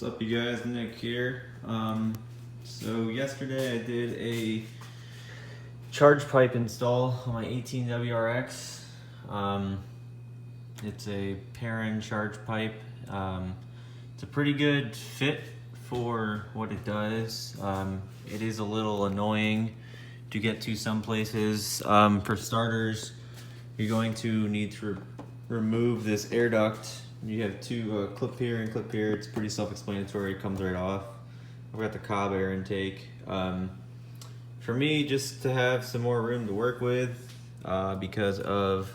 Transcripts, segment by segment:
What's up, you guys? Nick here. So yesterday I did a charge pipe install on my 18 WRX. It's a Perrin charge pipe. It's a pretty good fit for what it does. It is a little annoying to get to some places. For starters, you're going to need to remove this air duct. You have two clip here and clip here. It's pretty self-explanatory. It comes right off. I've got the Cobb air intake. For me, just to have some more room to work with, because of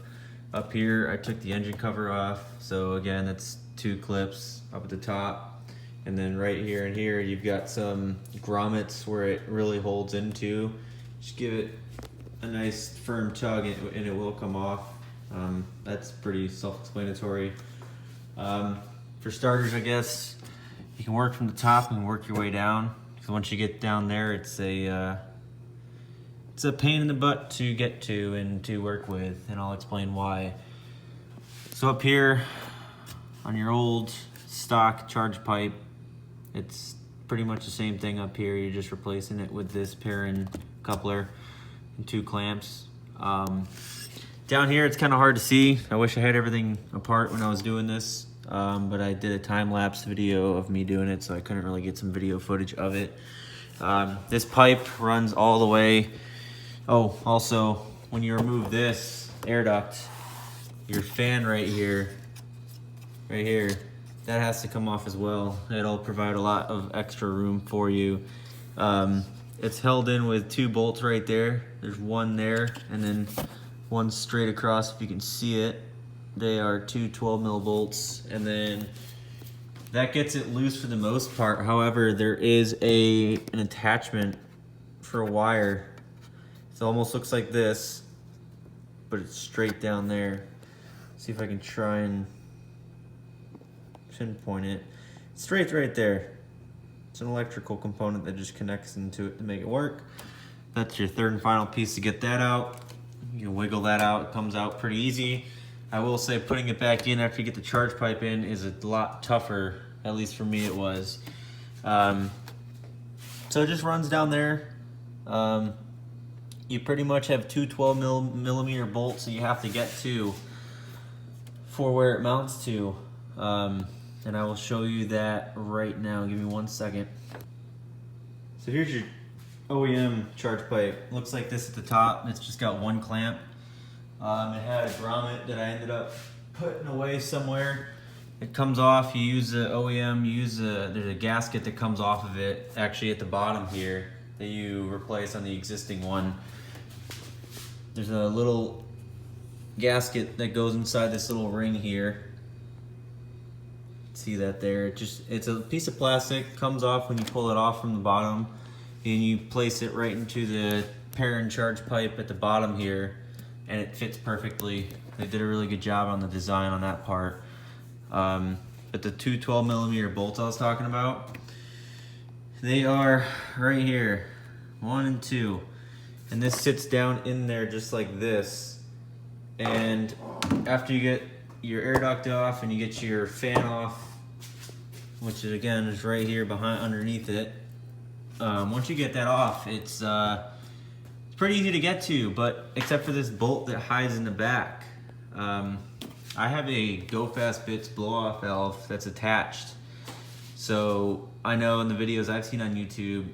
up here, I took the engine cover off. So again, that's two clips up at the top. And then right here and here, you've got some grommets where it really holds into. Just give it a nice firm tug and it will come off. That's pretty self-explanatory. For starters, I guess you can work from the top and work your way down. Because once you get down there, it's a pain in the butt to get to and to work with, and I'll explain why. So up here on your old stock charge pipe, it's pretty much the same thing up here. You're just replacing it with this Perrin coupler and two clamps. Down here, it's kind of hard to see. I wish I had everything apart when I was doing this, but I did a time-lapse video of me doing it, so I couldn't really get some video footage of it. This pipe runs all the way. Oh, also, when you remove this air duct, your fan right here, that has to come off as well. It'll provide a lot of extra room for you. It's held in with two bolts right there. There's one there, and then one straight across if you can see it. They are two 12mm bolts, and then that gets it loose for the most part. However, there is an attachment for a wire. It almost looks like this, but it's straight down there. See if I can try and pinpoint it. It's straight right there. It's an electrical component that just connects into it to make it work. That's your third and final piece to get that out. You can wiggle that out, it comes out pretty easy. I will say putting it back in after you get the charge pipe in is a lot tougher, at least for me it was. So it just runs down there. You pretty much have two 12mm bolts that you have to get to for where it mounts to. And I will show you that right now. Give me 1 second. So here's your OEM charge pipe. Looks like this at the top. It's just got one clamp. It had a grommet that I ended up putting away somewhere. It comes off. You use the OEM. There's a gasket that comes off of it, actually at the bottom here, that you replace on the existing one. There's a little gasket that goes inside this little ring here. See that there? It's a piece of plastic, comes off when you pull it off from the bottom, and you place it right into the Perrin charge pipe at the bottom here, and it fits perfectly. They did a really good job on the design on that part. But the two 12mm bolts I was talking about, they are right here, 1 and 2. And this sits down in there just like this. And after you get your air duct off and you get your fan off, which is, again, is right here underneath it. Once you get that off, it's pretty easy to get to, but except for this bolt that hides in the back. I have a Go Fast Bits blow-off valve that's attached. So I know in the videos I've seen on YouTube,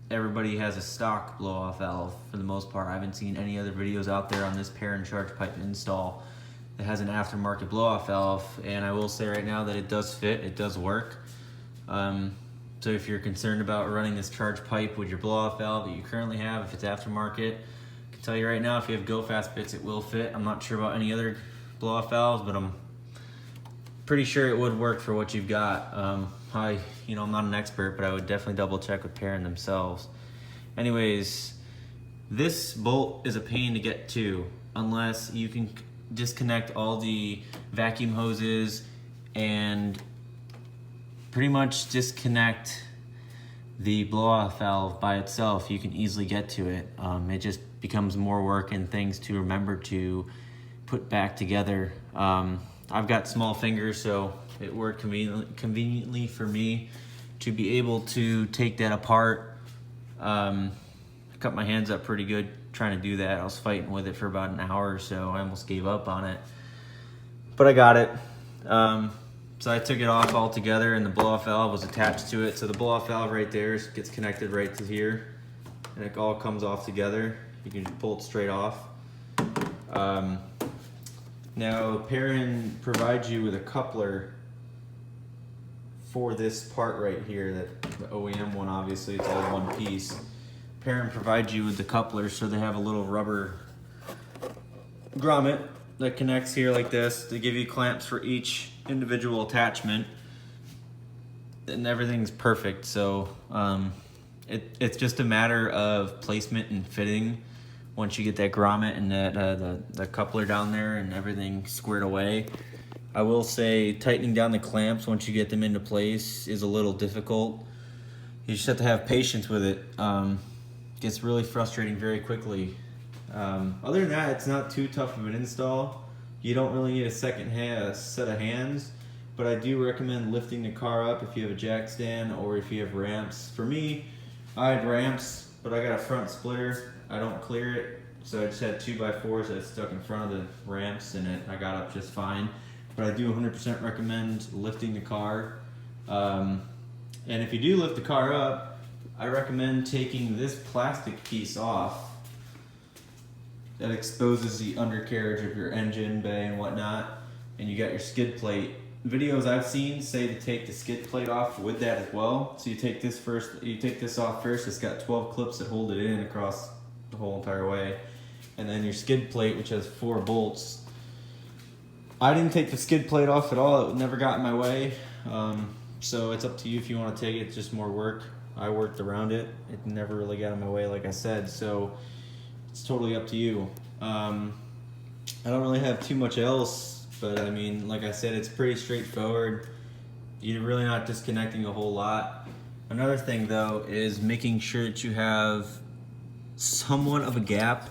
everybody has a stock blow-off valve for the most part. I haven't seen any other videos out there on this Perrin charge pipe install that has an aftermarket blow-off valve, and I will say right now that it does fit, it does work. So if you're concerned about running this charge pipe with your blow-off valve that you currently have, if it's aftermarket, I can tell you right now, if you have Go Fast Bits, it will fit. I'm not sure about any other blow-off valves, but I'm pretty sure it would work for what you've got. I'm not an expert, but I would definitely double check with Perrin themselves. Anyways, this bolt is a pain to get to unless you can disconnect all the vacuum hoses and pretty much disconnect the blow-off valve by itself. You can easily get to it. It just becomes more work and things to remember to put back together. I've got small fingers, so it worked conveniently for me to be able to take that apart. I cut my hands up pretty good trying to do that. I was fighting with it for about an hour or so. I almost gave up on it, but I got it. So I took it off altogether, and the blow-off valve was attached to it. So the blow-off valve right there gets connected right to here, and it all comes off together. You can just pull it straight off. Now Perrin provides you with a coupler for this part right here, that the OEM one, obviously it's all one piece. Perrin provides you with the coupler, so they have a little rubber grommet that connects here like this. They give you clamps for each individual attachment, and everything's perfect. So it's just a matter of placement and fitting. Once you get that grommet and that the coupler down there and everything squared away, I will say tightening down the clamps once you get them into place is a little difficult. You just have to have patience with it. Gets really frustrating very quickly. Other than that, it's not too tough of an install. You don't really need a second set of hands, but I do recommend lifting the car up if you have a jack stand or if you have ramps. For me, I had ramps, but I got a front splitter. I don't clear it, so I just had 2x4s that stuck in front of the ramps, and I got up just fine. But I do 100% recommend lifting the car. And if you do lift the car up, I recommend taking this plastic piece off that exposes the undercarriage of your engine bay and whatnot, and you got your skid plate. Videos I've seen say to take the skid plate off with that as well. So you take this first, you take this off first. It's got 12 clips that hold it in across the whole entire way, and then your skid plate, which has 4 bolts. I didn't take the skid plate off at all. It never got in my way. So it's up to you if you want to take it. It's just more work. I worked around it. It never really got in my way, like I said. So it's totally up to you. I don't really have too much else, but I mean, like I said, it's pretty straightforward. You're really not disconnecting a whole lot. Another thing though is making sure that you have somewhat of a gap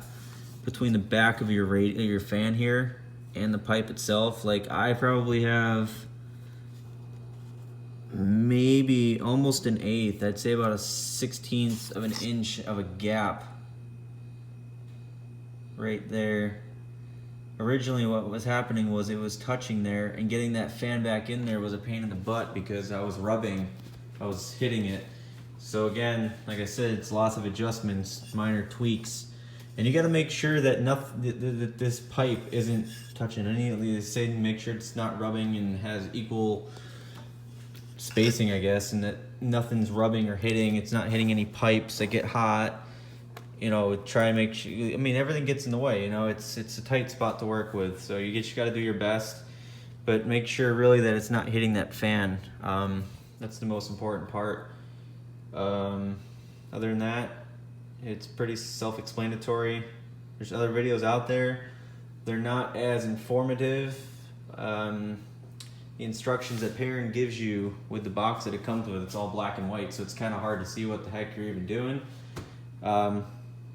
between the back of your fan here and the pipe itself. Like I probably have maybe almost an eighth, I'd say about a 1/16 of an inch of a gap right there. Originally what was happening was it was touching there, and getting that fan back in there was a pain in the butt because I was hitting it. So again, like I said, it's lots of adjustments, minor tweaks, and you got to make sure that that this pipe isn't touching any of these. Make sure it's not rubbing and has equal spacing, I guess, and that nothing's rubbing or hitting. It's not hitting any pipes that get hot. You know, try and make sure. I mean, everything gets in the way. You know, it's a tight spot to work with, so you got to do your best, but make sure really that it's not hitting that fan. That's the most important part. Other than that, it's pretty self-explanatory. There's other videos out there. They're not as informative. The instructions that Perrin gives you with the box that it comes with, it's all black and white, so it's kind of hard to see what the heck you're even doing.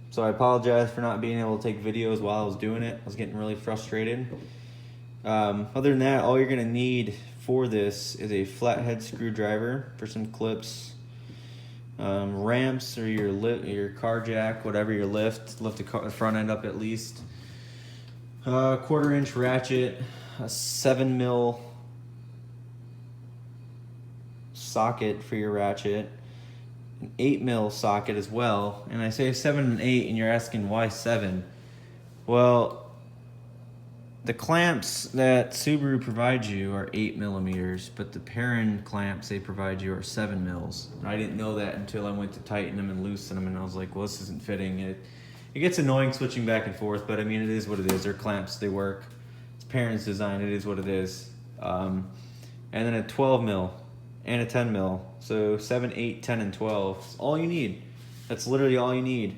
So I apologize for not being able to take videos while I was doing it. I was getting really frustrated. Other than that, all you're going to need for this is a flathead screwdriver for some clips, ramps or your car jack, whatever your lift the front end up at least, 1/4 inch ratchet, a 7mm socket for your ratchet, an 8mm socket as well. And I say 7 and 8, and you're asking why 7? Well, the clamps that Subaru provides you are 8mm, but the Perrin clamps they provide you are 7mm. I didn't know that until I went to tighten them and loosen them, and I was like, well, this isn't fitting. It gets annoying switching back and forth, but I mean, it is what it is. They're clamps, they work. It's Perrin's design, it is what it is. And then a 12mm and a 10mm. So 7, 8, 10, and 12. It's all you need. That's literally all you need.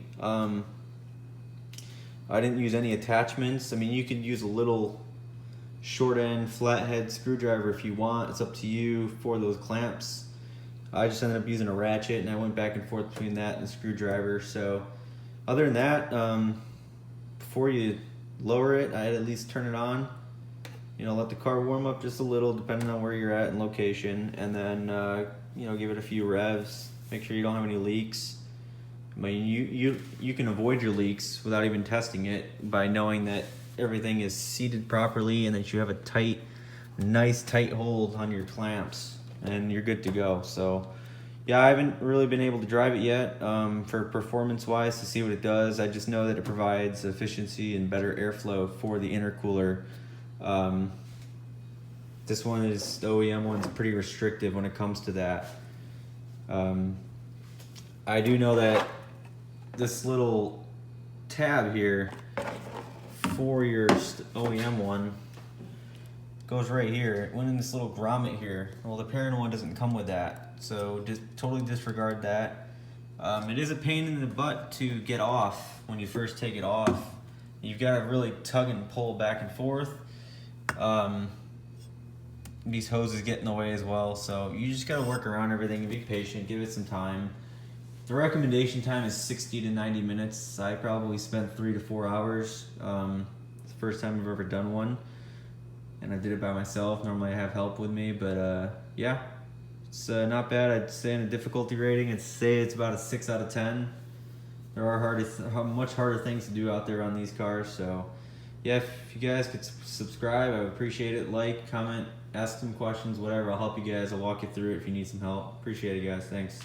I didn't use any attachments. I mean, you could use a little short end flathead screwdriver if you want. It's up to you for those clamps. I just ended up using a ratchet, and I went back and forth between that and the screwdriver. So other than that, before you lower it, I'd at least turn it on You know, let the car warm up just a little depending on where you're at and location, and then you know, give it a few revs. Make sure you don't have any leaks. I mean, you can avoid your leaks without even testing it by knowing that everything is seated properly and that you have a nice tight hold on your clamps, and you're good to go. So yeah, I haven't really been able to drive it yet for performance wise to see what it does. I just know that it provides efficiency and better airflow for the intercooler. This one is, the OEM one's pretty restrictive when it comes to that. I do know that this little tab here for your OEM one goes right here. It went in this little grommet here. Well, the Perrin one doesn't come with that, so just totally disregard that. It is a pain in the butt to get off when you first take it off. You've got to really tug and pull back and forth. These hoses get in the way as well, so you just got to work around everything and be patient, give it some time. The recommendation time is 60 to 90 minutes. I probably spent 3 to 4 hours. It's the first time I've ever done one, and I did it by myself. Normally I have help with me, but yeah, it's not bad. I'd say in a difficulty rating, I'd say it's about a 6 out of 10. There are much harder things to do out there on these cars, so yeah, if you guys could subscribe, I would appreciate it. Like, comment, ask some questions, whatever. I'll help you guys. I'll walk you through it if you need some help. Appreciate it, guys. Thanks.